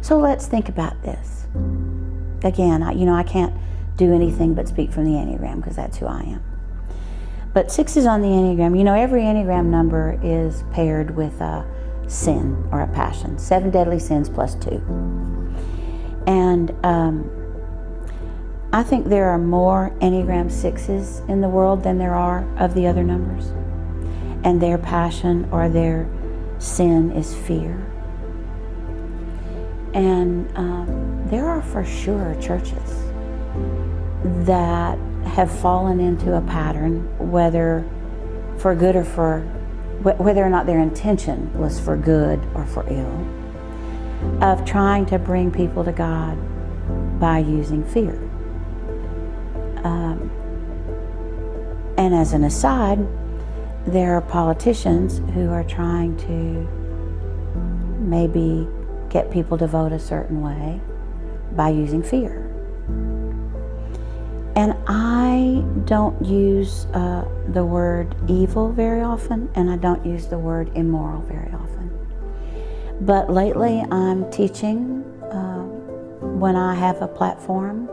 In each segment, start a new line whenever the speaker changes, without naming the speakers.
So let's think about this. Again, I can't do anything but speak from the Enneagram because that's who I am. But 6 is on the Enneagram. Every Enneagram number is paired with a sin or a passion. 7 deadly sins plus 2. And I think there are more Enneagram 6s in the world than there are of the other numbers. And their passion or their sin is fear. And there are for sure churches that have fallen into a pattern, whether for good or whether or not their intention was for good or for ill, of trying to bring people to God by using fear. And as an aside, there are politicians who are trying to maybe get people to vote a certain way by using fear. And I don't use the word evil very often, and I don't use the word immoral very often. But lately I'm teaching, when I have a platform,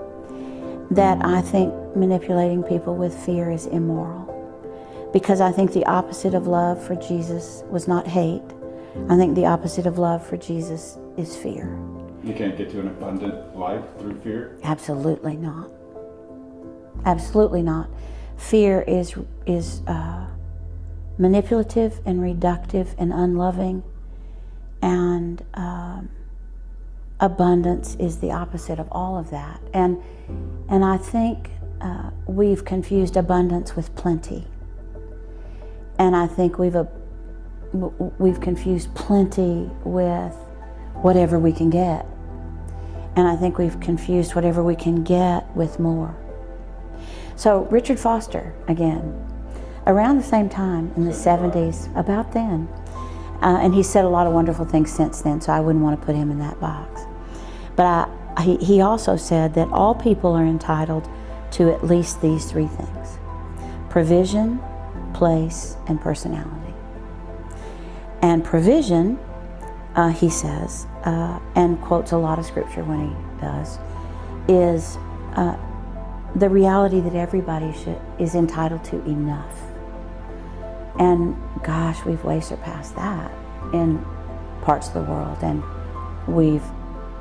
that I think manipulating people with fear is immoral. Because I think the opposite of love for Jesus was not hate. I think the opposite of love for Jesus is fear.
You can't get to an abundant life through fear?
Absolutely not. Absolutely not. Fear is manipulative and reductive and unloving, and abundance is the opposite of all of that. And I think we've confused abundance with plenty, and I think we've confused plenty with whatever we can get, and I think we've confused whatever we can get with more. So Richard Foster, again, around the same time in the 70s, about then, and he said a lot of wonderful things since then, so I wouldn't want to put him in that box. But he also said that all people are entitled to at least these 3 things: provision, place, and personality. And provision, he says, and quotes a lot of scripture when he does, is the reality that everybody is entitled to enough. And gosh, we've way surpassed that in parts of the world, and we've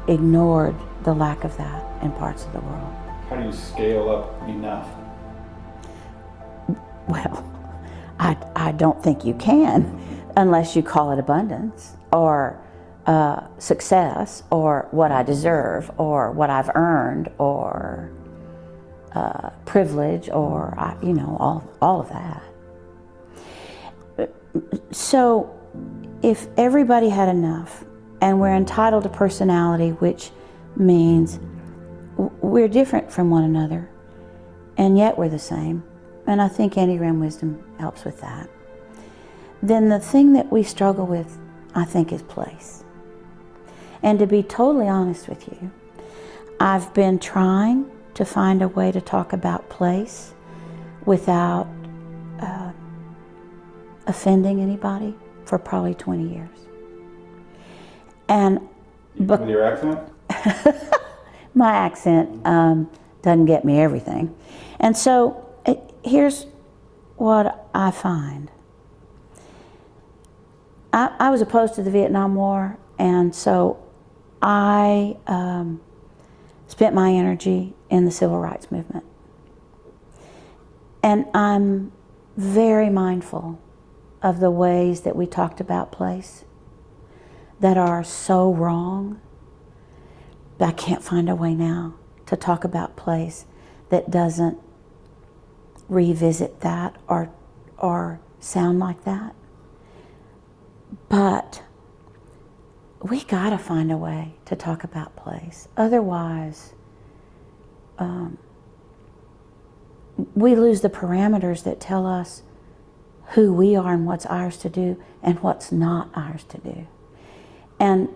ignored the lack of that in parts of the world.
How do you scale up enough?
Well, I don't think you can, unless you call it abundance or success or what I deserve or what I've earned or privilege or all of that. So if everybody had enough, and we're entitled to personality, which means we're different from one another, and yet we're the same, and I think Enneagram wisdom helps with that, then the thing that we struggle with, I think, is place. And to be totally honest with you, I've been trying to find a way to talk about place without offending anybody for probably 20 years. And
with your accent?
My accent doesn't get me everything. And so here's what I find. I was opposed to the Vietnam War, and so I spent my energy in the civil rights movement. And I'm very mindful of the ways that we talked about place that are so wrong. But I can't find a way now to talk about place that doesn't revisit that or sound like that. But we gotta find a way to talk about place. Otherwise, we lose the parameters that tell us who we are and what's ours to do and what's not ours to do. And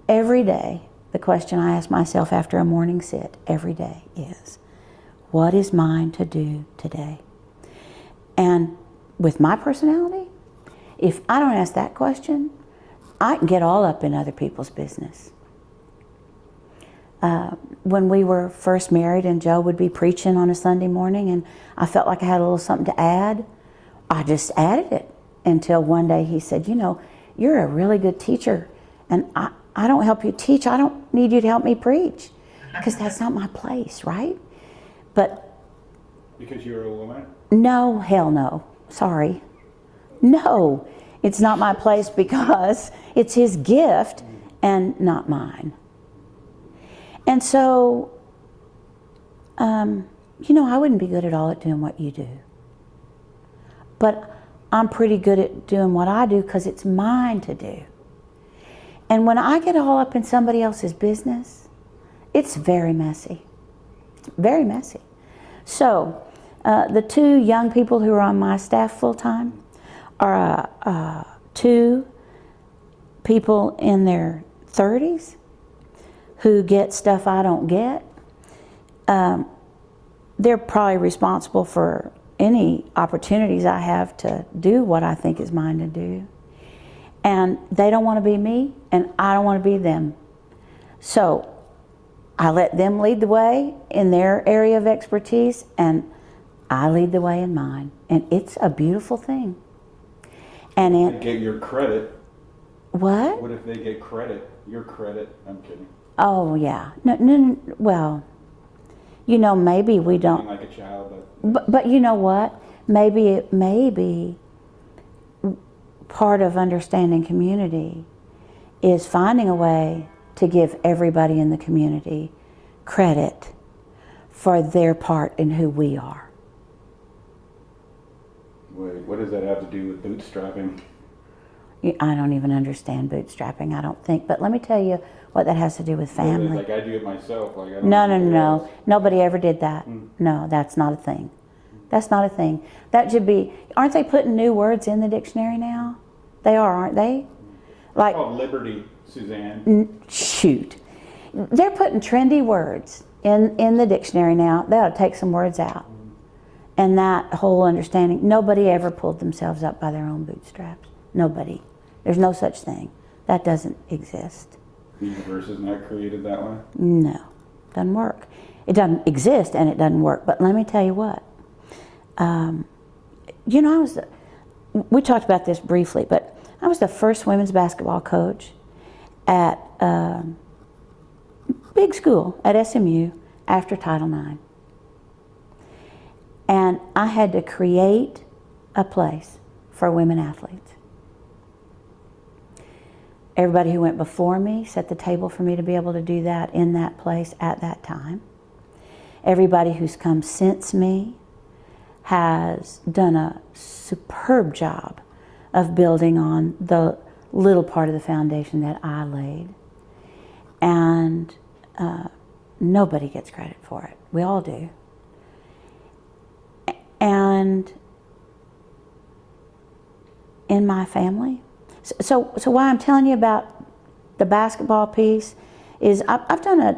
every day, the question I ask myself after a morning sit every day is, what is mine to do today? And with my personality, if I don't ask that question, I can get all up in other people's business. when we were first married and Joe would be preaching on a Sunday morning and I felt like I had a little something to add, I just added it until one day he said, you know, you're a really good teacher and I don't help you teach. I don't need you to help me preach because that's not my place, right? But
Because you're a woman?
no, hell no. Sorry. No, it's not my place because it's his gift and not mine. And so, you know, I wouldn't be good at all at doing what you do. But I'm pretty good at doing what I do because it's mine to do. And when I get all up in somebody else's business, it's very messy. It's very messy. So, the two young people who are on my staff full-time are two people in their 30s who get stuff I don't get. They're probably responsible for any opportunities I have to do what I think is mine to do. And they don't want to be me, and I don't want to be them. So I let them lead the way in their area of expertise, and I lead the way in mine. And it's a beautiful thing. And
They get your credit.
what?
What if they get credit? Your credit? I'm kidding.
Oh, yeah. No, well, you know, maybe we
Being
don't.
like a child, but
But you know what? Maybe part of understanding community is finding a way to give everybody in the community credit for their part in who we are.
wait, what does that have to do with bootstrapping?
I don't even understand bootstrapping, I don't think. But let me tell you what that has to do with family.
Like I do it myself. Like I don't
No,
do it else.
Nobody ever did that. No, that's not a thing. That's not a thing. That should be, aren't they putting new words in the dictionary now? They are, aren't they? Like,
It's called liberty, Suzanne.
shoot. They're putting trendy words in the dictionary now. They ought to take some words out. And that whole understanding, nobody ever pulled themselves up by their own bootstraps. Nobody. There's no such thing. That doesn't exist.
The universe is not created that way.
No, doesn't work. It doesn't exist and it doesn't work. But let me tell you what. You know, we talked about this briefly, but I was the first women's basketball coach at big school at SMU after Title IX. And I had to create a place for women athletes. Everybody who went before me set the table for me to be able to do that in that place at that time. Everybody who's come since me has done a superb job of building on the little part of the foundation that I laid. And nobody gets credit for it. We all do. And in my family, so why I'm telling you about the basketball piece is I've done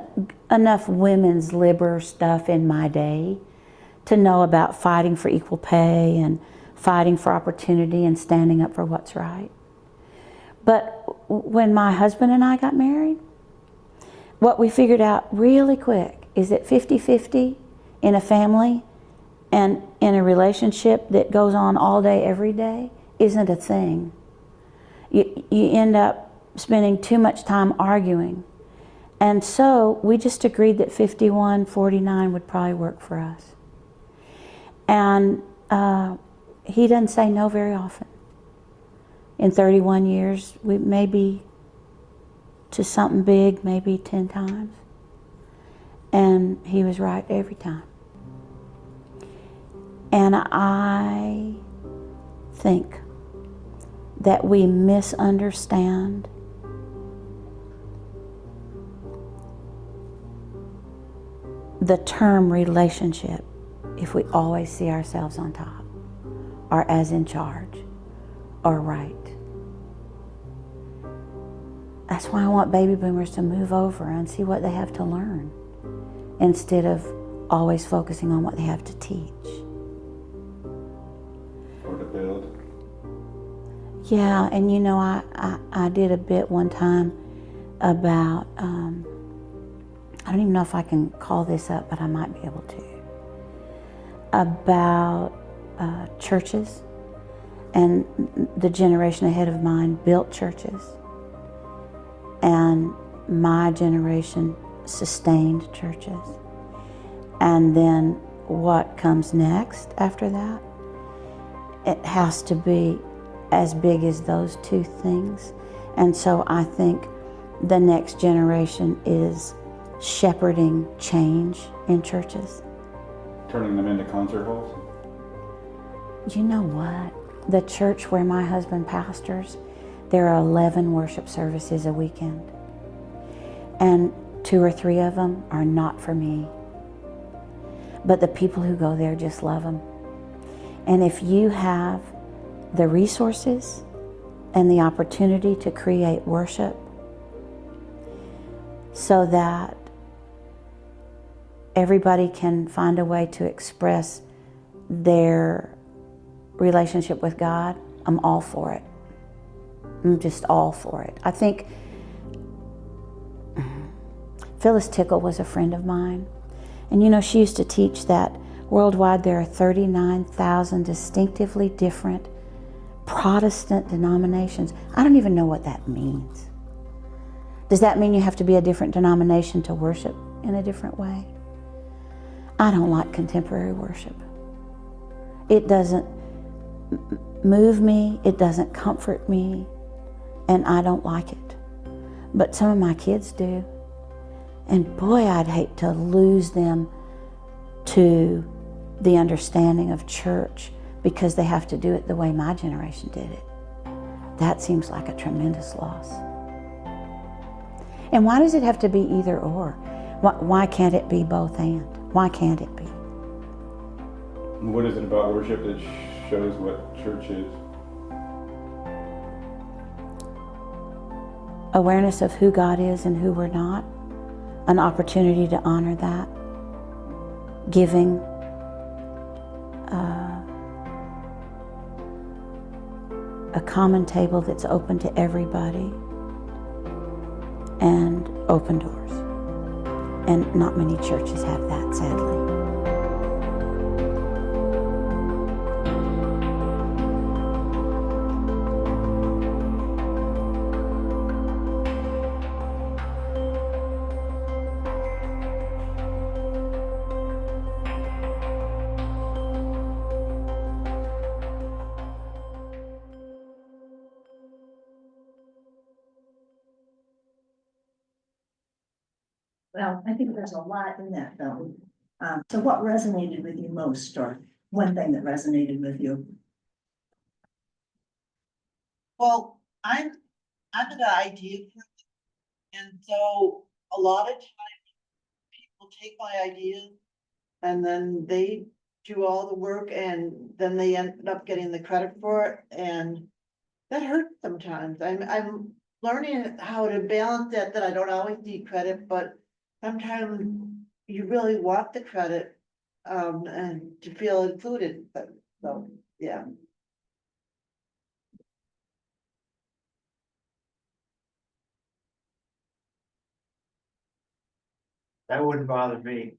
enough women's liber stuff in my day to know about fighting for equal pay and fighting for opportunity and standing up for what's right. But when my husband and I got married, what we figured out really quick is that 50-50 in a family and in a relationship that goes on all day, every day, isn't a thing. You end up spending too much time arguing. And so we just agreed that 51-49 would probably work for us. And he doesn't say no very often. In 31 years, we maybe to something big, maybe 10 times. And he was right every time. And I think that we misunderstand the term relationship if we always see ourselves on top or as in charge or right. That's why I want baby boomers to move over and see what they have to learn instead of always focusing on what they have to teach.
Or to build.
Yeah, and you know, I did a bit one time about I don't even know if I can call this up, but I might be able to, about churches. And the generation ahead of mine built churches, and my generation sustained churches. And then what comes next after that? It has to be as big as those two things. And so I think the next generation is shepherding change in churches.
Turning them into concert halls?
You know what? The church where my husband pastors, there are 11 worship services a weekend. And 2 or 3 of them are not for me. But the people who go there just love them. And if you have the resources and the opportunity to create worship so that everybody can find a way to express their relationship with God, I'm all for it. I'm just all for it. I think Phyllis Tickle was a friend of mine. And you know, she used to teach that worldwide there are 39,000 distinctively different Protestant denominations. I don't even know what that means. Does that mean you have to be a different denomination to worship in a different way? I don't like contemporary worship. It doesn't move me, it doesn't comfort me, and I don't like it. But some of my kids do. And boy, I'd hate to lose them to the understanding of church because they have to do it the way my generation did it. That seems like a tremendous loss. And why does it have to be either or? Why can't it be both and? Why can't it be?
What is it about worship that shows what church is?
Awareness of who God is and who we're not. An opportunity to honor that. Giving. A common table that's open to everybody. And open doors. And not many churches have that, sadly.
Well, I think there's a lot in that film. So what resonated with you most, or one thing that resonated with you?
Well, I'm an idea person, and so a lot of times people take my ideas and then they do all the work and then they end up getting the credit for it, and that hurts sometimes. I'm learning how to balance that I don't always need credit, but sometimes you really want the credit and to feel included, but so, yeah.
That wouldn't bother me.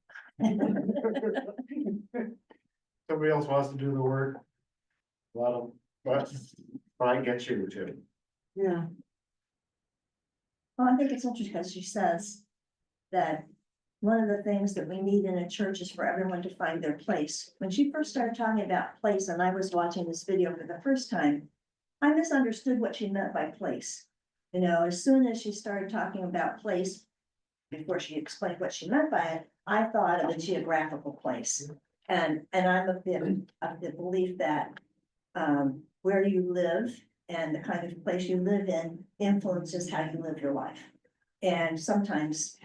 Somebody else wants to do the work. Well, but I get you too.
Yeah.
Well, I think it's interesting because she says that one of the things that we need in a church is for everyone to find their place. When she first started talking about place, and I was watching this video for the first time, I misunderstood what she meant by place. You know, as soon as she started talking about place, before she explained what she meant by it, I thought of a geographical place. And I'm of the belief that where you live and the kind of place you live in influences how you live your life. And sometimes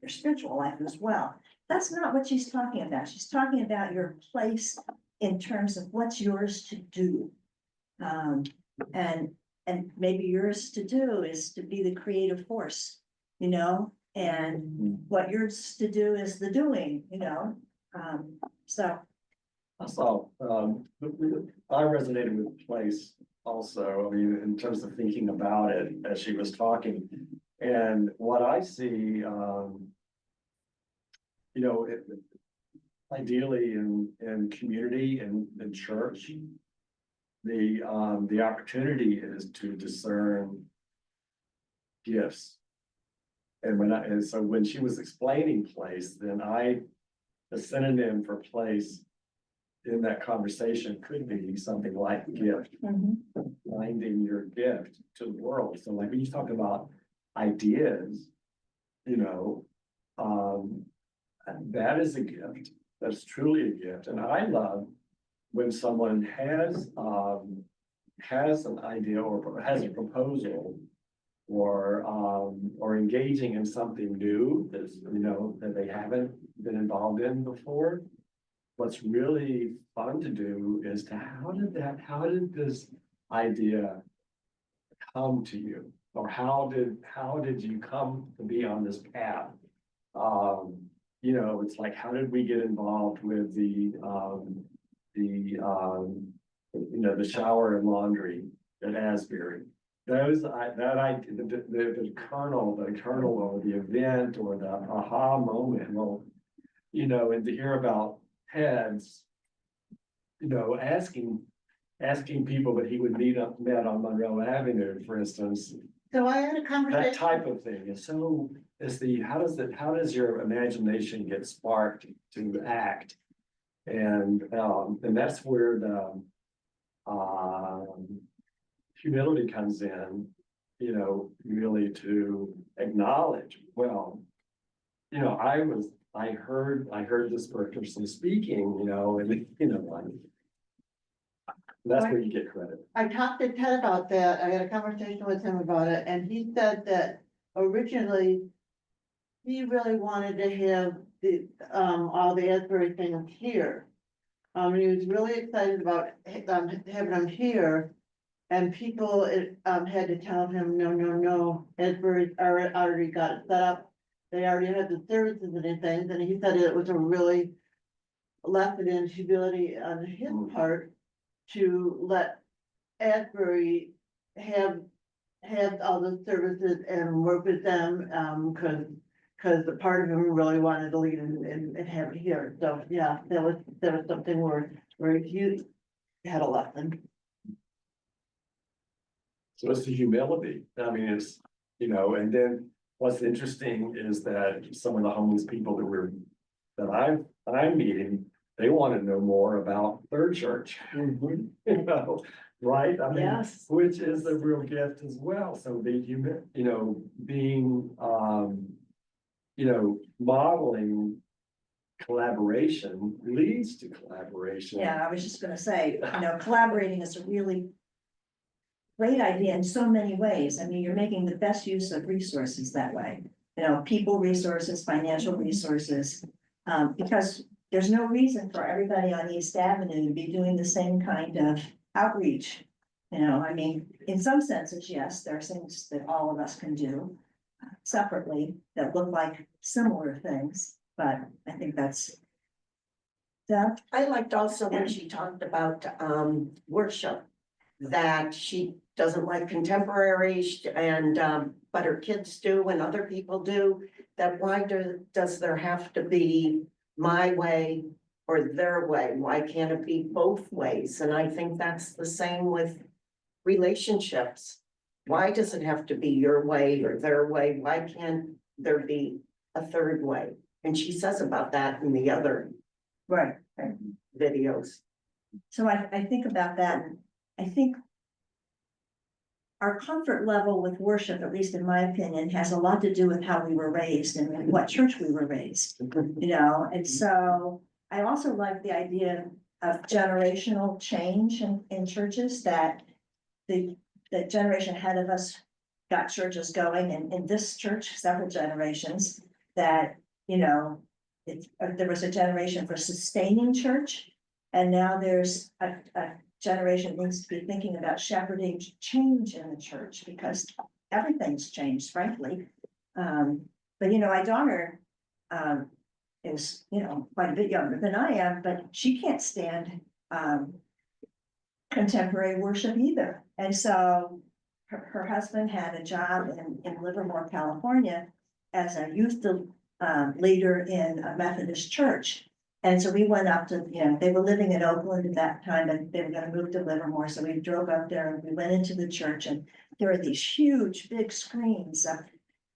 your spiritual life as well. That's not what she's talking about. She's talking about your place in terms of what's yours to do. And maybe yours to do is to be the creative force, you know, and what yours to do is the doing, you know. So
Also, I resonated with place also, I mean, in terms of thinking about it as she was talking. And what I see, you know, ideally in community and in church, the opportunity is to discern gifts. And so when she was explaining place, then the synonym for place in that conversation could be something like gift, finding your gift to the world. So like when you talk about ideas, you know, that is a gift. That's truly a gift. And I love when someone has an idea or has a proposal or engaging in something new that's, you know, that they haven't been involved in before. What's really fun to do is to how did this idea come to you? Or how did you come to be on this path? You know, it's like, how did we get involved with the shower and laundry at Asbury? The kernel or the event or the aha moment, well, you know, and to hear about Ted's, you know, asking people that he would met on Monroe Avenue, for instance,
So I had a
that
conversation,
type of thing is so, how does your imagination get sparked to act? And that's where the humility comes in, you know, really to acknowledge, well, you know, I heard this person speaking, you know, and, you know, like, that's where you get credit.
I talked to Ted about that, I had a conversation with him about it, and he said that originally he really wanted to have all the Asbury things here. He was really excited about, having them here. And people, had to tell him, no, Asbury's already got it set up. They already had the services and things, and he said it was a really lesson in humility on his part to let Asbury have all the services and work with them, cause the part of him really wanted to lead and have it here. So, yeah, that was something where he had a lesson.
So it's the humility. I mean, it's, you know, and then what's interesting is that some of the homeless people that I'm meeting, they want to know more about Third Church. You know, right? I mean,
Yes.
which is a real gift as well. So you know, being, you know, modeling collaboration leads to collaboration.
Yeah, I was just gonna say, you know, collaborating is a really great idea in so many ways. I mean, you're making the best use of resources that way. You know, people resources, financial resources, because there's no reason for everybody on East Avenue to be doing the same kind of outreach. You know, I mean, in some senses, yes, there are things that all of us can do separately that look like similar things, but I think that's. Yeah,
I liked also when she talked about worship, that she doesn't like contemporary and but her kids do and other people do. That why does there have to be my way or their way? Why can't it be both ways? And I think that's the same with relationships. Why does it have to be your way or their way? Why can't there be a third way? And she says about that in the other
right.
videos.
So I think about that, and I think our comfort level with worship, at least in my opinion, has a lot to do with how we were raised and what church we were raised, you know, and so I also like the idea of generational change in churches, that the generation ahead of us got churches going, and in this church, several generations, that, you know, there was a generation for sustaining church, and now there's a generation needs to be thinking about shepherding change in the church, because everything's changed, frankly. But you know, my daughter is, you know, quite a bit younger than I am, but she can't stand contemporary worship either. And so her husband had a job in Livermore, California, as a youth leader in a Methodist church. And so we went up to, they were living in Oakland at that time and they were gonna move to Livermore. So we drove up there and we went into the church and there were these huge, big screens,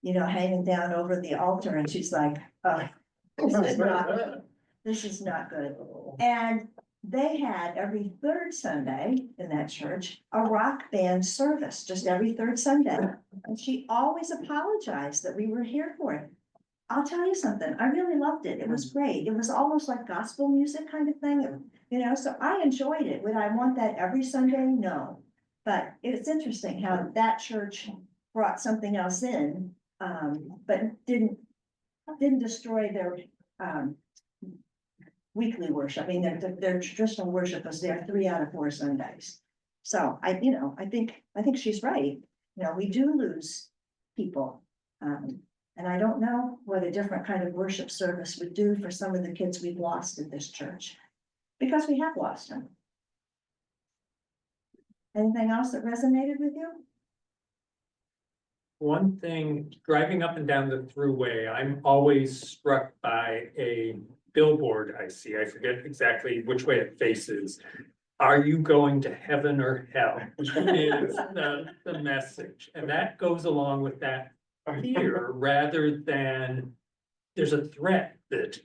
hanging down over the altar. And she's like, oh, this is not good. And they had every third Sunday in that church, a rock band service, just every third Sunday. And she always apologized that we were here for it. I'll tell you something, I really loved it. It was great. It was almost like gospel music kind of thing, so I enjoyed it. Would I want that every Sunday? No. But it's interesting how that church brought something else in, but didn't destroy their, weekly worship. I mean, their traditional worship was there 3 out of 4 Sundays. So I think she's right. We do lose people. And I don't know what a different kind of worship service would do for some of the kids we've lost in this church. Because we have lost them. Anything else that resonated with you?
One thing, driving up and down the thruway, I'm always struck by a billboard I see. I forget exactly which way it faces. Are you going to heaven or hell? Is the message. And that goes along with that fear rather than there's a threat that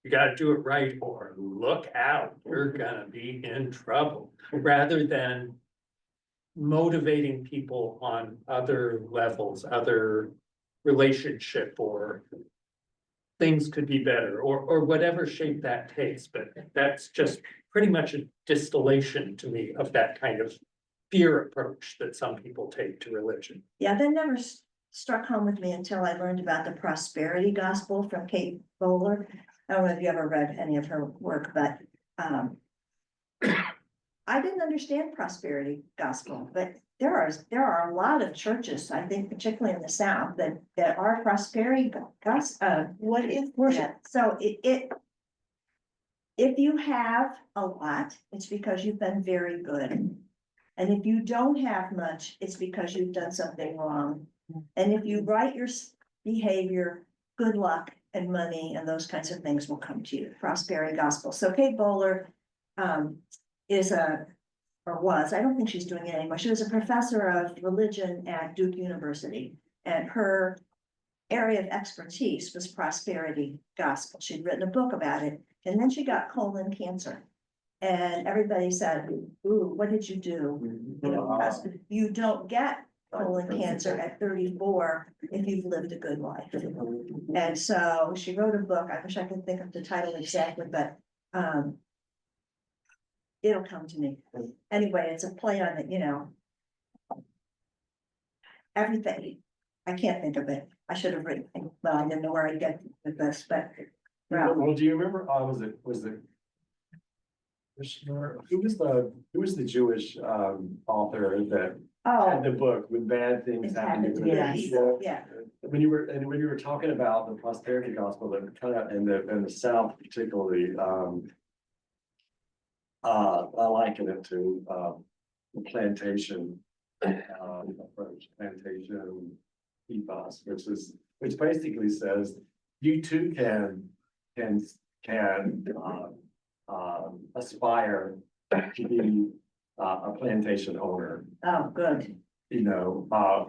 you gotta do it right or look out, you're gonna be in trouble, rather than motivating people on other levels, other relationship or things could be better or whatever shape that takes. But that's just pretty much a distillation to me of that kind of fear approach that some people take to religion.
Yeah, that never struck home with me until I learned about the prosperity gospel from Kate Bowler. I don't know if you ever read any of her work, but I didn't understand prosperity gospel, but there are a lot of churches, I think particularly in the South, that are prosperity gospel.
What is
Worship.
that?
So if you have a lot, it's because you've been very good. And if you don't have much, it's because you've done something wrong. And if you right your behavior, good luck and money and those kinds of things will come to you. Prosperity gospel. So Kate Bowler is was, I don't think she's doing it anymore. She was a professor of religion at Duke University. And her area of expertise was prosperity gospel. She'd written a book about it. And then she got colon cancer. And everybody said, ooh, what did you do? Because you don't get colon cancer at 34 if you've lived a good life. And so she wrote a book. I wish I could think of the title exactly, but it'll come to me. Anyway, it's a play on it, everything. I can't think of it. I should have written, well, I didn't know where I'd get with this, but
Well, do you remember, was it? Who was the Jewish author that had
oh,
the book when bad things
It's
happen to
happened to
people?
yeah.
When you were talking about the prosperity gospel that kind of in the South particularly, I liken it to the plantation approach, plantation ethos, which basically says you too can aspire to be a plantation owner,
Oh, good.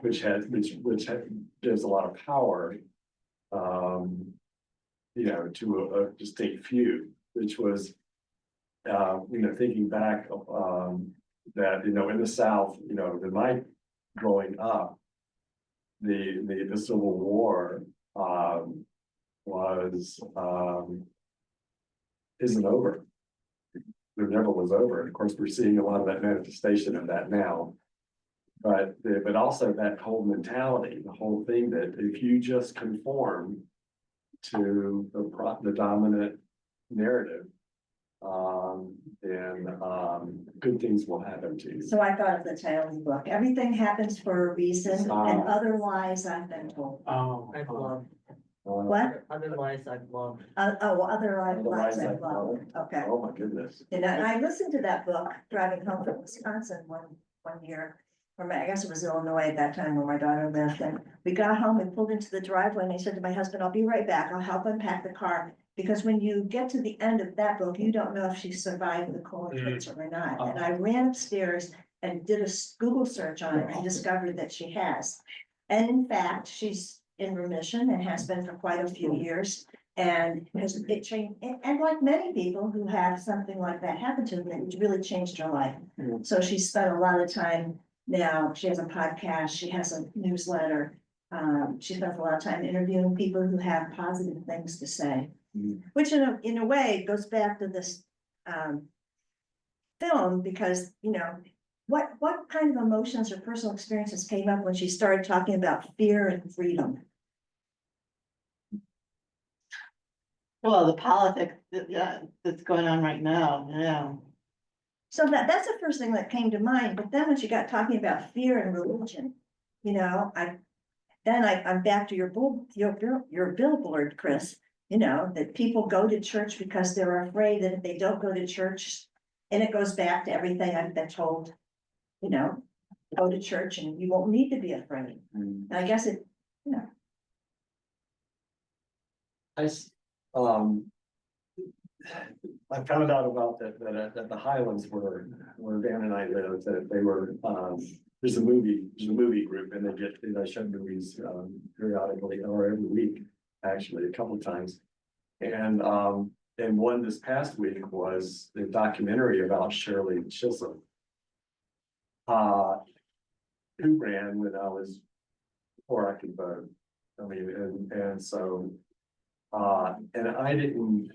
which gives a lot of power, to a distinct few, which was, thinking back, that, in the South, in my growing up, the Civil War, isn't over. There never was over. And of course, we're seeing a lot of that manifestation of that now. But also that whole mentality, the whole thing that if you just conform to the dominant narrative, then good things will happen to you.
So I thought of the title of the book. Everything happens for a reason and other lies I've been told.
Oh,
I've loved,
What?
otherwise I've loved.
Other lies
Otherwise
I've
I've
loved.
loved.
Okay.
Oh, my goodness.
And I listened to that book driving home from Wisconsin one year. I guess it was Illinois at that time where my daughter lived, and we got home and pulled into the driveway, and I said to my husband, I'll be right back, I'll help unpack the car. Because when you get to the end of that book, you don't know if she survived the colon cancer or not, and I ran upstairs and did a Google search on it and discovered that she has. And in fact, she's in remission and has been for quite a few years. And it changed, and like many people who have something like that happen to them, it really changed her life. So she spent a lot of time now, she has a podcast, she has a newsletter. She spends a lot of time interviewing people who have positive things to say. Which in a way goes back to this film, because, you know, what kind of emotions or personal experiences came up when she started talking about fear and freedom?
Well, the politics, yeah, that's going on right now, yeah.
So that's the first thing that came to mind, but then when she got talking about fear and religion, you know, I'm back to your billboard, Chris. You know, that people go to church because they're afraid that if they don't go to church, and it goes back to everything I've been told, you know, go to church and you won't need to be afraid. And I guess it, you know,
I found out about that the Highlands where Dan and I lived, that they were, there's a movie group, and they show movies, periodically or every week, actually, a couple of times. And one this past week was the documentary about Shirley Chisholm. Who ran when I was, before I could vote. I mean, and so, and I didn't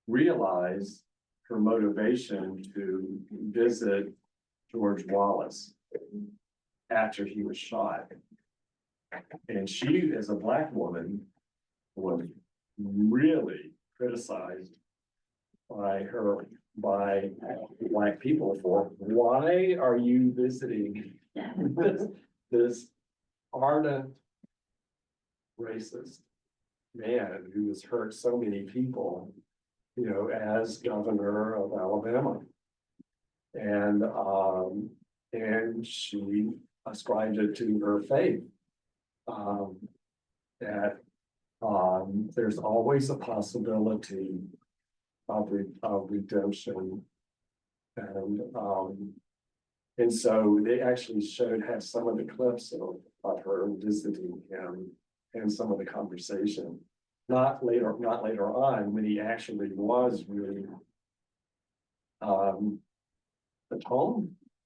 realize her motivation to visit George Wallace after he was shot. And she, as a Black woman, was really criticized by Black people for, why are you visiting this ardent racist man who has hurt so many people, you know, as governor of Alabama? And she ascribed it to her faith. That there's always a possibility of redemption. And so they actually had some of the clips of her visiting him and some of the conversation. Not later on, when he actually was really atoned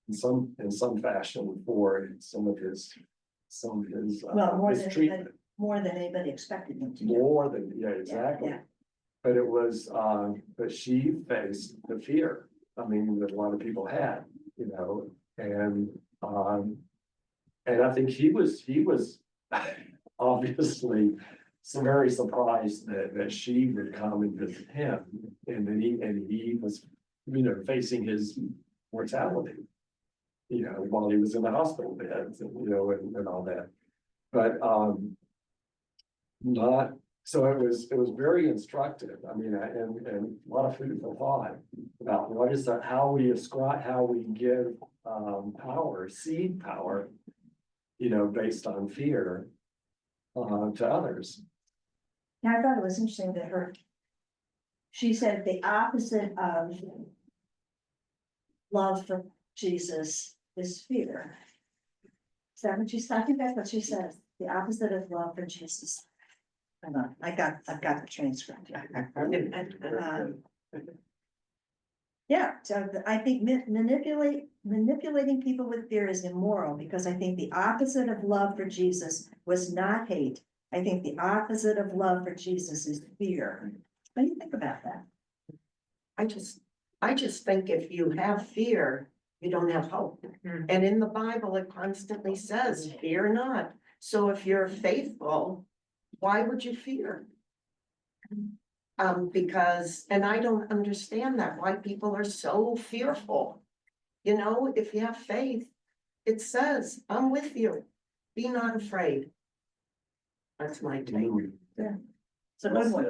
in some fashion for some of his
well,
mistreatment.
more than anybody expected him to do.
More than, yeah, exactly.
Yeah.
But it was, but she faced the fear, I mean, that a lot of people had, you know, and I think he was obviously very surprised that she would come and visit him, and he was, you know, facing his mortality, you know, while he was in the hospital beds, and, you know, and all that. But so it was very instructive. I mean, and a lot of food for thought about what is that, how we give seed power, you know, based on fear to others.
Now, I thought it was interesting that she said the opposite of love for Jesus is fear. Is that what she said? I think that's what she says. The opposite of love for Jesus. Hold on, I've got the transcript. Yeah, so I think manipulating people with fear is immoral, because I think the opposite of love for Jesus was not hate. I think the opposite of love for Jesus is fear. What do you think about that?
I just think if you have fear, you don't have hope. And in the Bible, it constantly says, fear not. So if you're faithful, why would you fear? Because, and I don't understand that, why people are so fearful. You know, if you have faith, it says, I'm with you, be not afraid. That's my take.
Yeah. So good one.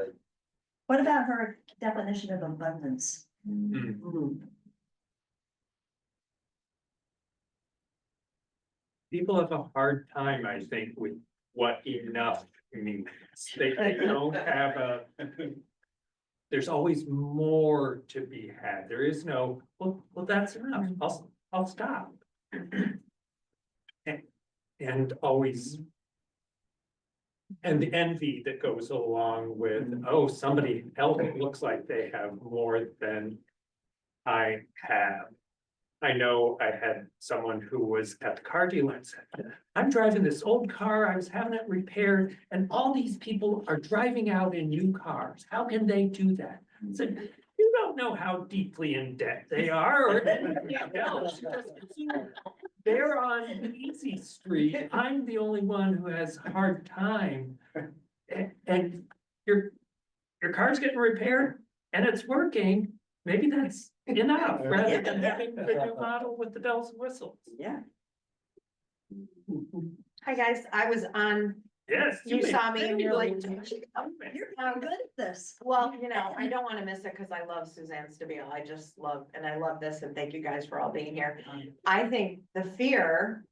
What about her definition of abundance?
Mm.
people have a hard time, I think, with what enough means. They don't have a. There's always more to be had. There is no, well, that's enough. I'll stop. And always. And the envy that goes along with, oh, somebody else looks like they have more than I have. I know I had someone who was at the car dealer and said, I'm driving this old car, I was having it repaired, and all these people are driving out in new cars. How can they do that? I said, you don't know how deeply in debt they are or anything else. They're on easy street. I'm the only one who has a hard time. And your car's getting repaired and it's working. Maybe that's enough rather than having the new model with the bells and whistles.
Yeah.
Hi, guys. I was on,
Yes.
you saw me and you're like,
You're good at this.
well, you know, I don't want to miss it because I love Suzanne Stabile. I just love, and I love this, and thank you guys for all being here. I think the fear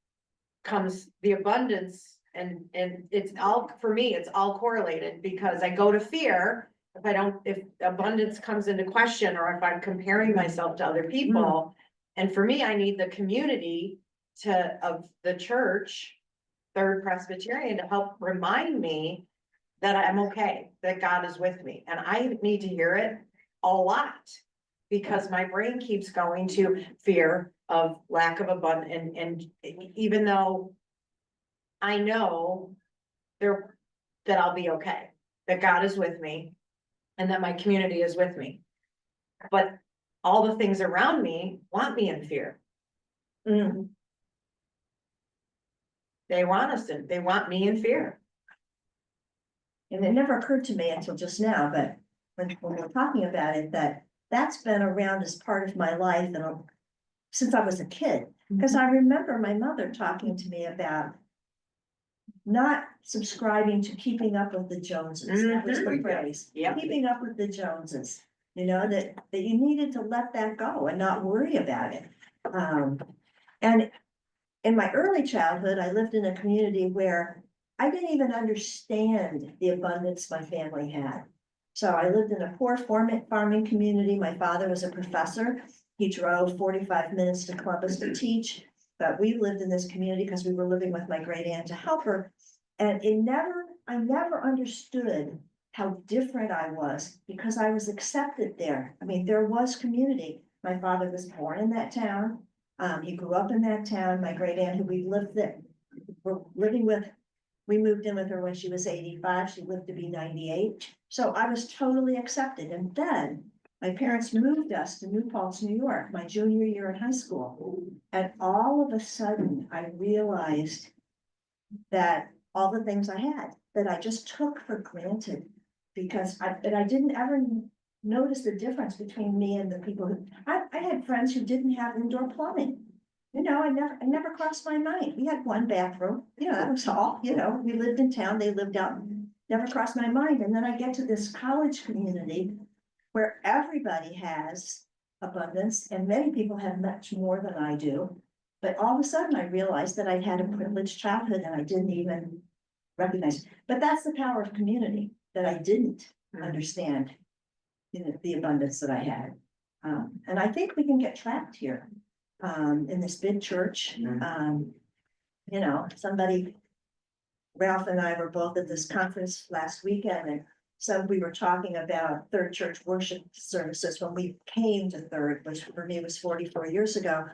comes, the abundance, and it's all, for me, it's all correlated because I go to fear. If abundance comes into question, or if I'm comparing myself to other people. And for me, I need the community of the church, Third Presbyterian, to help remind me that I'm okay, that God is with me. And I need to hear it a lot because my brain keeps going to fear of lack of abundance. And even though I know that I'll be okay, that God is with me and that my community is with me. But all the things around me want me in fear. They want me in fear.
And it never occurred to me until just now, but when we're talking about it, that's been around as part of my life and since I was a kid. Because I remember my mother talking to me about not subscribing to keeping up with the Joneses. That was the phrase.
Yep.
Keeping up with the Joneses, you know, that you needed to let that go and not worry about it. And in my early childhood, I lived in a community where I didn't even understand the abundance my family had. So I lived in a poor farming community. My father was a professor. He drove 45 minutes to Columbus to teach. But we lived in this community because we were living with my great aunt to help her. And I never understood how different I was because I was accepted there. I mean, there was community. My father was born in that town. He grew up in that town. My great aunt, who we lived there, were living with, we moved in with her when she was 85. She lived to be 98. So I was totally accepted. And then my parents moved us to New Paltz, New York, my junior year in high school. And all of a sudden, I realized that all the things I had, that I just took for granted. Because I didn't ever notice the difference between me and the people who, I had friends who didn't have indoor plumbing. You know, I never crossed my mind. We had one bathroom, you know, that was all, you know, we lived in town, they lived out, never crossed my mind. And then I get to this college community where everybody has abundance and many people have much more than I do. But all of a sudden I realized that I'd had a privileged childhood and I didn't even recognize. But that's the power of community, that I didn't understand, you know, the abundance that I had. And I think we can get trapped here, in this big church. You know, Ralph and I were both at this conference last weekend, and so we were talking about Third Church worship services when we came to Third, which for me was 44 years ago.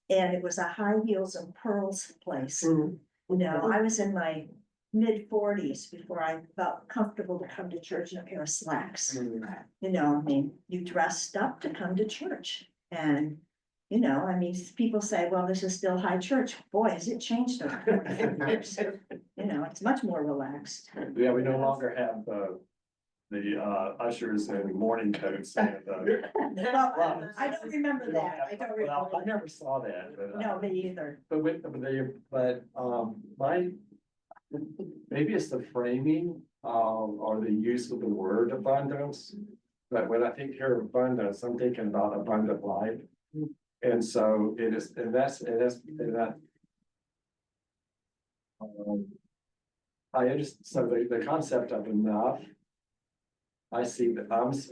And it was a high heels and pearls place. You know, I was in my mid-40s before I felt comfortable to come to church in a pair of slacks. You know, I mean, you dressed up to come to church. And, you know, I mean, people say, well, this is still high church. Boy, has it changed over 45 years. You know, it's much more relaxed.
Yeah, we no longer have the ushers in morning coats and
Well, I don't remember that. I don't
well, I
remember.
never saw that, but.
No, me either.
Maybe it's the framing, or the use of the word abundance. But when I think here of abundance, I'm thinking about abundant life. And so it is, and that So the concept of enough. I see that,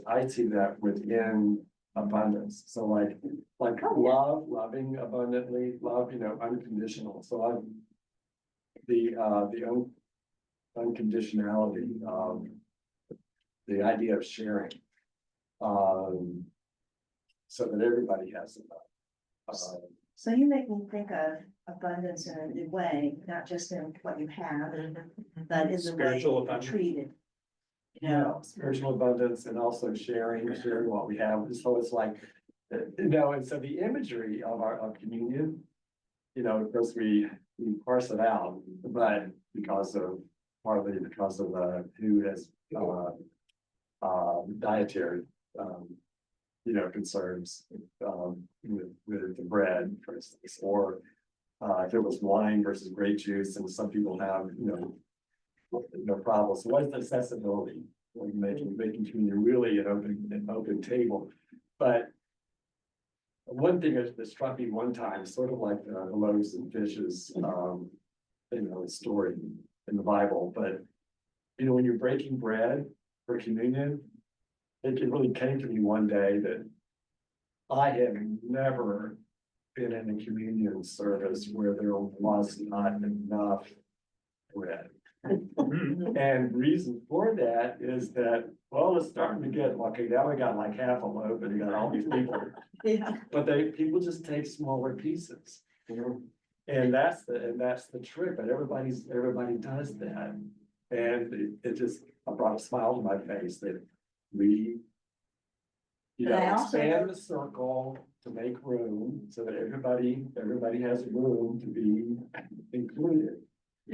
I see that within abundance, so like loving abundantly, love, unconditional, so I'm. The unconditionality of the idea of sharing. So that everybody has enough.
So you make me think of abundance in a new way, not just in what you have, but in the way
Spiritual
you're
abundance.
treated. You
Yeah,
know,
spiritual abundance and also sharing what we have, so it's like, and so the imagery of communion. Of course, we parse it out, but partly because of who has, dietary, concerns, with the bread, for instance, or. If it was wine versus grape juice, and some people have, no problem, so what's the accessibility? Like making communion really an open table, but. One thing that struck me one time, sort of like the loaves and fishes, story in the Bible, but. When you're breaking bread for communion, it really came to me one day that. I have never been in a communion service where there was not enough bread. And reason for that is that, well, it's starting to get, okay, now we got like half a loaf and you got all these people. But people just take smaller pieces, and that's the trick, but everybody does that. And it just brought a smile to my face that we.
But I also
Expand
know-
the circle to make room so that everybody has room to be included.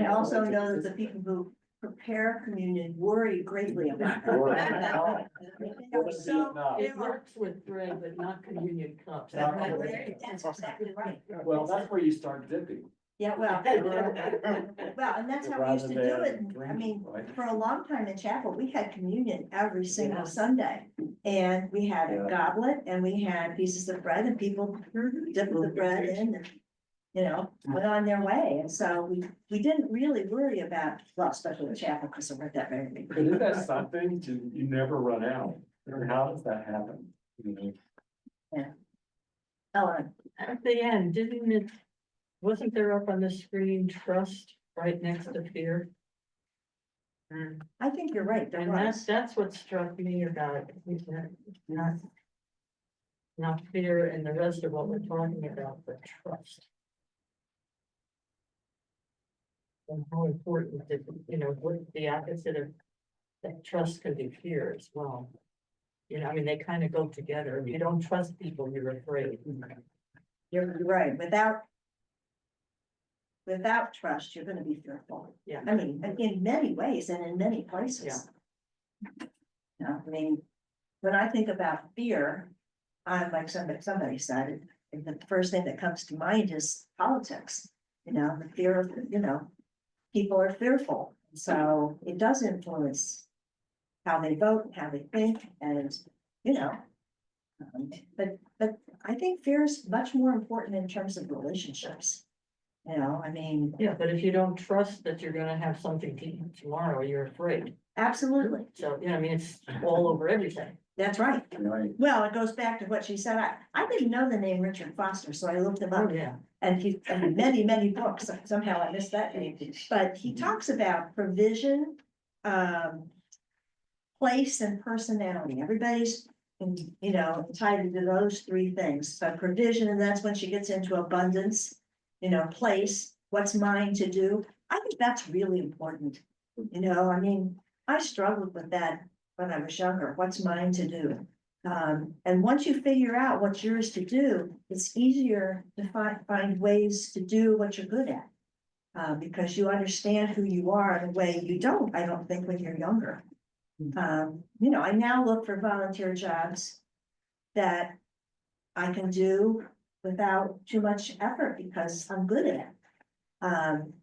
I also know that the people who prepare communion worry greatly about that. So,
It works with bread, but not communion cups.
Not
Right,
bread.
that's exactly right.
Well, that's where you start dipping.
Yeah, well, and that's how we used to do
Rather
it.
than
I mean,
drinking, right?
for a long time in chapel, we had communion every
Yeah.
single Sunday. And we had a
Yeah.
goblet and we had pieces of bread and people dipped the bread in and, went on their way. And so we didn't really worry about, well, especially in chapel, because there weren't that many people.
But isn't that something you never run out? Or how does that happen?
Ellen,
At the end, wasn't there up on the screen, trust right next to fear?
I think you're right, there
And
was.
that's what struck me about it, is that not fear and the rest of what we're talking about, but trust. And how important that, what the opposite of that trust can be fear as well. They kind of go together. If you don't trust people, you're afraid.
You're right, without trust, you're gonna be fearful.
Yeah.
I mean, in many ways and in many places. When I think about fear, I'm like somebody said, and the first thing that comes to mind is politics. The fear of, people are fearful, so it does influence how they vote, how they think, and, but I think fear is much more important in terms of relationships.
Yeah, but if you don't trust that you're gonna have something to eat tomorrow, you're afraid.
Absolutely,
So, it's all over everything.
that's right.
Right.
Well, it goes back to what she said. I didn't know the name Richard Foster, so I looked him up.
Yeah.
And he, many, many books, somehow I missed that name, but he talks about provision, place and personality. Everybody's, tied to those three things. So provision, and that's when she gets into abundance, place, what's mine to do. I think that's really important. I struggled with that when I was younger. What's mine to do? And once you figure out what's yours to do, it's easier to find ways to do what you're good at. Because you understand who you are in a way you don't, I don't think, when you're younger. I now look for volunteer jobs that I can do without too much effort because I'm good at it.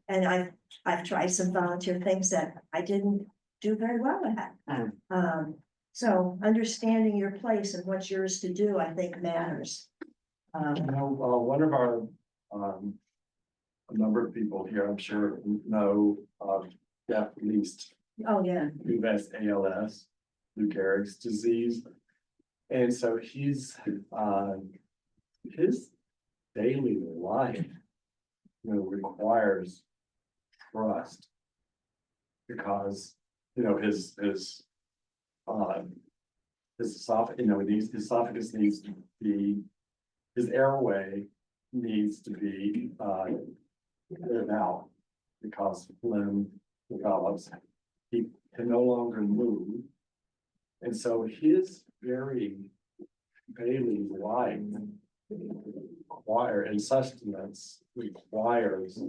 And I've tried some volunteer things that I didn't do very well at. So understanding your place and what's yours to do, I think matters.
One of our a number of people here, I'm sure, know of Jeff Least,
Oh, yeah.
who has ALS, Lou Gehrig's disease. And so his daily life, requires trust. Because, his esophagus, his esophagus needs to be, his airway needs to be, cleared out. Because phlegm develops, he can no longer move. And so his very daily life and sustenance requires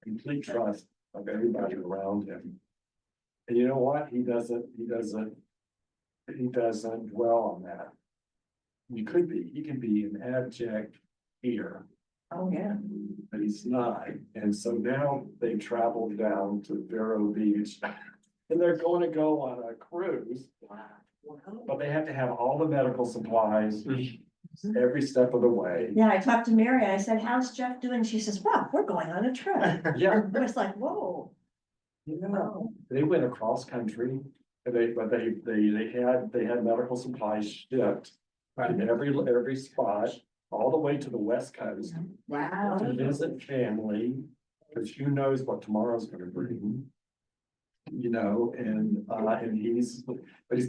complete trust of everybody around him. And you know what? He doesn't dwell on that. He can be an abject eater,
Oh, yeah.
but he's not. And so now they traveled down to Vero Beach and they're going to go on a cruise. But they have to have all the medical supplies every step of the way.
Yeah, I talked to Mary, I said, how's Jeff doing? She says, well, we're going on a trip.
Yeah.
I was like, whoa.
They went across country, and they had medical supplies shipped in every spot, all the way to the West Coast
Wow.
to visit family, because who knows what tomorrow's gonna bring. And he's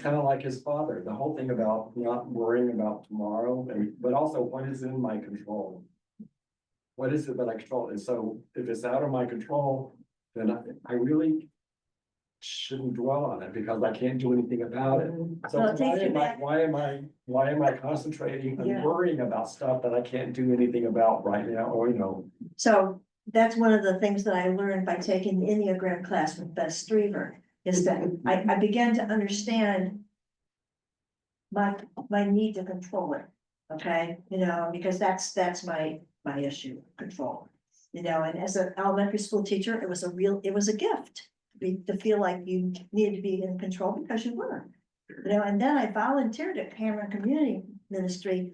kind of like his father, the whole thing about not worrying about tomorrow, but also what is in my control. What is it that I control? And so if it's out of my control, then I really shouldn't dwell on it because I can't do anything about it. So
Well, it takes you back.
why am I concentrating
Yeah.
and worrying about stuff that I can't do anything about right now, or
So that's one of the things that I learned by taking the Enneagram class with Beth Strever, is that I began to understand my need to control it, okay? Because that's my issue, control. And as an elementary school teacher, it was a gift to feel like you needed to be in control because you were. And then I volunteered at Cameron Community Ministry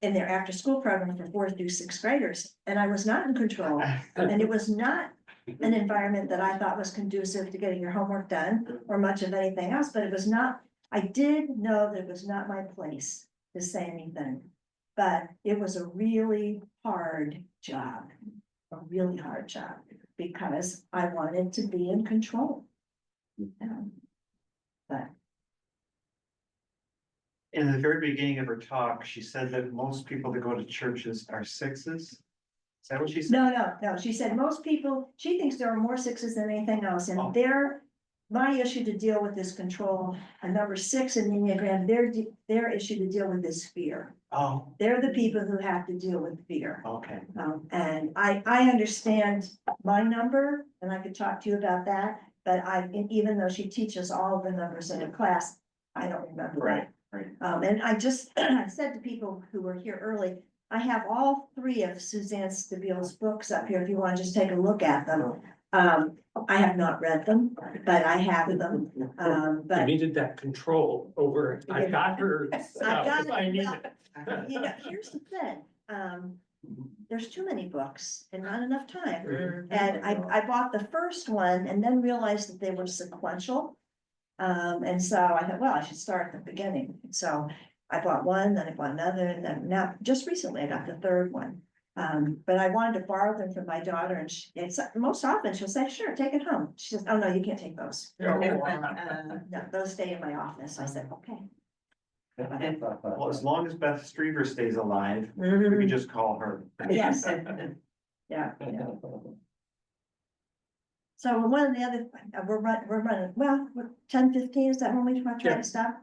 in their after-school program for 4th through 6th graders, and I was not in control. And it was not an environment that I thought was conducive to getting your homework done or much of anything else, but it was not, I did know that it was not my place to say anything. But it was a really hard job, because I wanted to be in control. But
In the very beginning of her talk, she said that most people that go to churches are sixes. Is that what she said?
no, she said most people, she thinks there are more 6s than anything else,
Oh.
and my issue to deal with is control. A number 6 in the Enneagram, their issue to deal with is fear.
Oh,
They're the people who have to deal with fear.
okay.
And I understand my number, and I could talk to you about that, but even though she teaches all the numbers in her class, I don't remember that.
Right.
And I just, I said to people who were here early, I have all 3 of Suzanne Stabile's books up here, if you want to just take a look at them. I have not read them, but I have them,
You
but.
needed that control over, I got her.
I
stuff
got
if I
it.
need
Well,
it.
here's the thing, there's too many books and not enough time.
Mm-hmm.
And I bought the first one and then realized that they were sequential. And so I thought, well, I should start at the beginning. So I bought one, then I bought another, and then now, just recently I got the 3rd one. But I wanted to borrow them from my daughter, and most often she'll say, sure, take it home. She says, oh, no, you can't take those. No, those stay in my office. I said, okay.
Well, as long as Beth Strever stays alive, we can just call her.
Yes. Yeah. So one of the other, we're running, well, 10:15, is that when we try
Yeah.
to stop?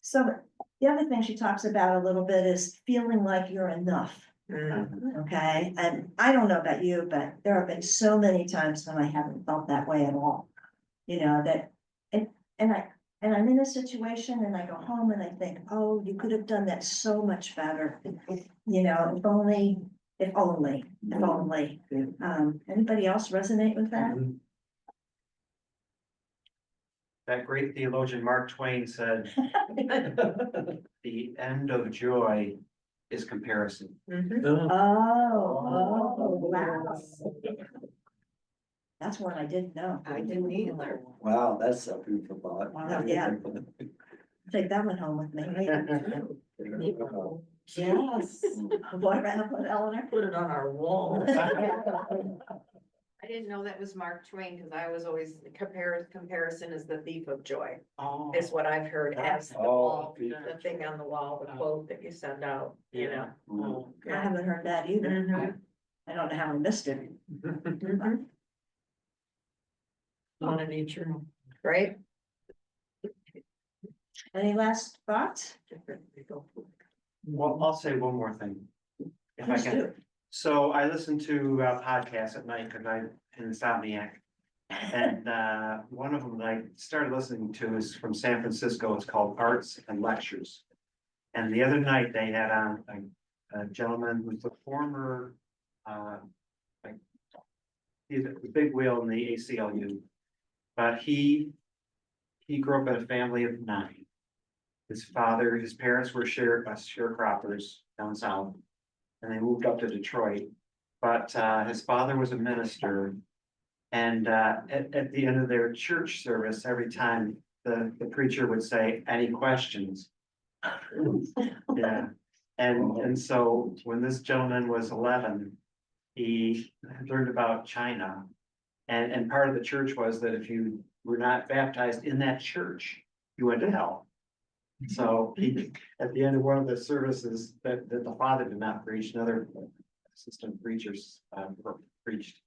So the other thing she talks about a little bit is feeling like you're enough, okay? And I don't know about you, but there have been so many times when I haven't felt that way at all. And I'm in a situation and I go home and I think, oh, you could have done that so much better. If only. Anybody else resonate with that?
That great theologian Mark Twain said, the end of joy is comparison.
Mhm.
Oh, wow. That's one I didn't know.
I didn't either.
Wow, that's a food for thought.
Wow, yeah. Take that one home with me.
Yes.
What about Eleanor?
Put it on our wall.
I didn't know that was Mark Twain, because I was always comparison is the thief of joy,
Oh.
is what I've heard as the
Oh,
wall,
thief
the thing on the wall, the quote that you send out, you know.
Mm.
I haven't heard that either.
Mhm.
I don't know how I missed it.
Mhm.
On a nature.
Right?
Any last thoughts?
Well, I'll say one more thing. If I
Please
can.
do.
So I listen to podcasts at night because I'm an insomniac. And one of them that I started listening to is from San Francisco. It's called Arts and Lectures. And the other night they had on a gentleman who's the former like, he's a big wheel in the ACLU. But he grew up in a family of 9. His parents were sharecroppers down south. And they moved up to Detroit. But his father was a minister. And at the end of their church service, every time the preacher would say, "Any questions?" Yeah, and so when this gentleman was 11, he learned about China. And part of the church was that if you were not baptized in that church, you went to hell. So he, at the end of one of the services that the father did not preach, another assistant preachers preached.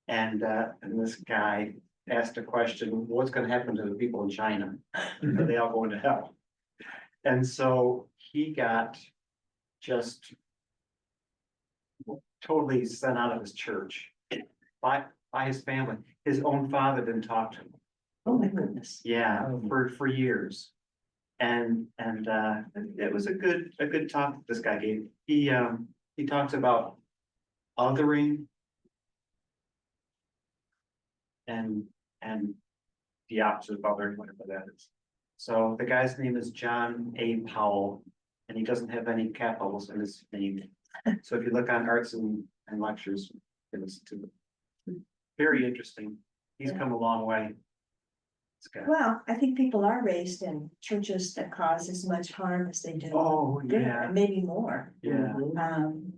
And this guy asked a question, what's gonna happen to the people in China? Are they all going to hell? And so he got just totally sent out of his church by his family. His own father didn't talk to him.
Oh, my goodness.
Yeah, for years. And it was a good talk this guy gave. He talks about othering. And the opposite of othering, whatever that is. So the guy's name is John A. Powell, and he doesn't have any capitals in his name. So if you look on Arts and Lectures, you can listen to it. Very interesting. He's come a long way. This guy.
Well, I think people are raised in churches that cause as much harm as they do.
Oh,
good,
yeah.
Maybe more.
Yeah.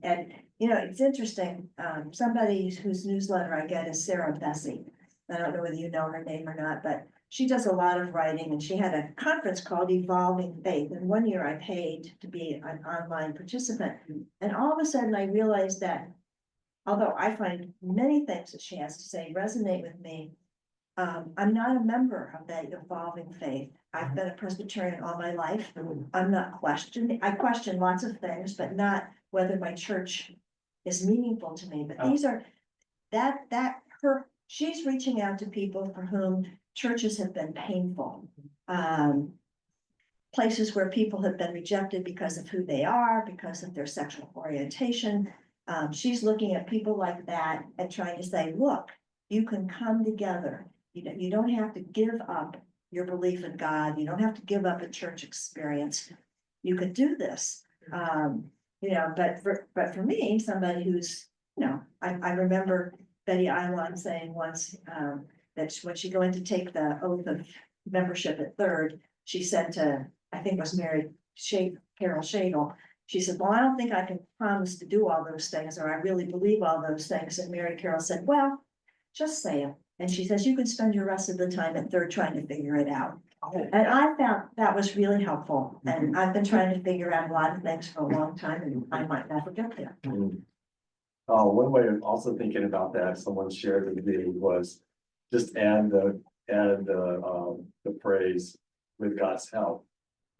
And, you know, it's interesting, somebody whose newsletter I get is Sarah Bessie. I don't know whether you know her name or not, but she does a lot of writing and she had a conference called Evolving Faith. And one year I paid to be an online participant. And all of a sudden I realized that although I find many things that she has to say resonate with me, I'm not a member of that evolving faith. I've been a Presbyterian all my life. I'm not questioning, I question lots of things, but not whether my church is meaningful to me. But these are, she's reaching out to people for whom churches have been painful. Places where people have been rejected because of who they are, because of their sexual orientation. She's looking at people like that and trying to say, look, you can come together. You don't have to give up your belief in God. You don't have to give up a church experience. You could do this. You know, but for me, somebody who's, you know, I remember Betty Iwan saying once, that when she going to take the oath of membership at Third, she said to, I think it was Carol Shadle, she said, well, I don't think I can promise to do all those things, or I really believe all those things. And Mary Carol said, well, just say it. And she says, you can spend your rest of the time at Third trying to figure it out. And I found that was really helpful. And I've been trying to figure out a lot of things for a long time and I might never get there.
One way of also thinking about that, someone shared with me was just add the phrase with God's help.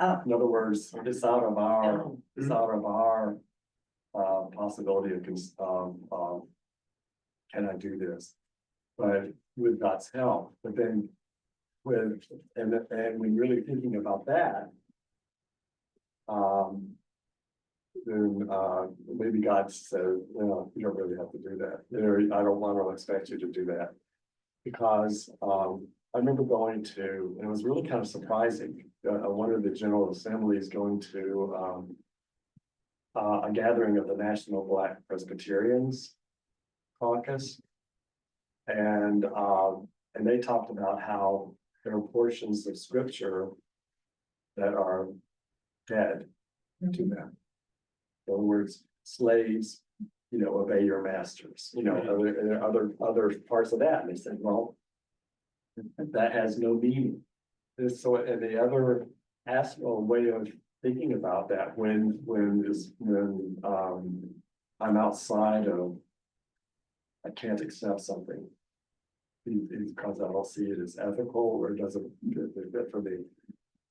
Oh.
In other words, it's out of our possibility of can I do this? But with God's help, but then when really thinking about that, then maybe God says, you don't really have to do that. I don't want to expect you to do that. Because I remember going to, and it was really kind of surprising, one of the General Assemblies going to a gathering of the National Black Presbyterians Caucus. And they talked about how there are portions of scripture that are dead to them. In other words, slaves, obey your masters, other parts of that. And they said, well, that has no meaning. And so, and the other way of thinking about that when I'm outside of, I can't accept something. Because I don't see it as ethical or it doesn't fit for me.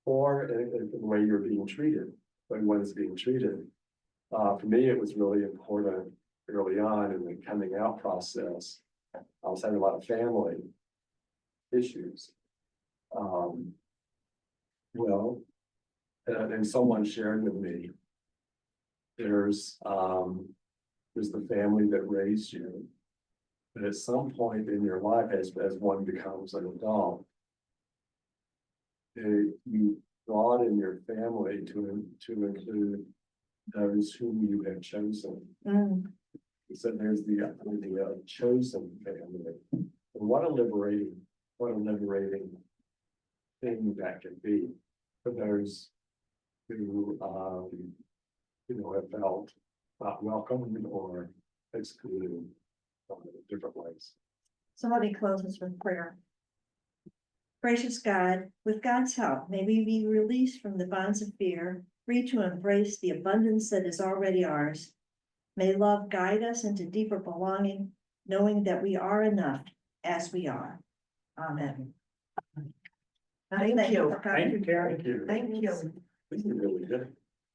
Or in the way you're being treated, when one is being treated. For me, it was really important early on in the coming out process. I was having a lot of family issues. And someone shared with me, there's the family that raised you. But at some point in your life, as one becomes an adult, you broaden your family to include those whom you have chosen. So there's the chosen family. And what a liberating thing that can be for those who have felt not welcome or excluded in different ways.
So let me close this with prayer. Gracious God, with God's help, may we be released from the bonds of fear, free to embrace the abundance that is already ours. May love guide us into deeper belonging, knowing that we are enough as we are. Amen.
Thank you.
for coming.
Thank you, Karen.
Thank you.
Thank you.
This is really good.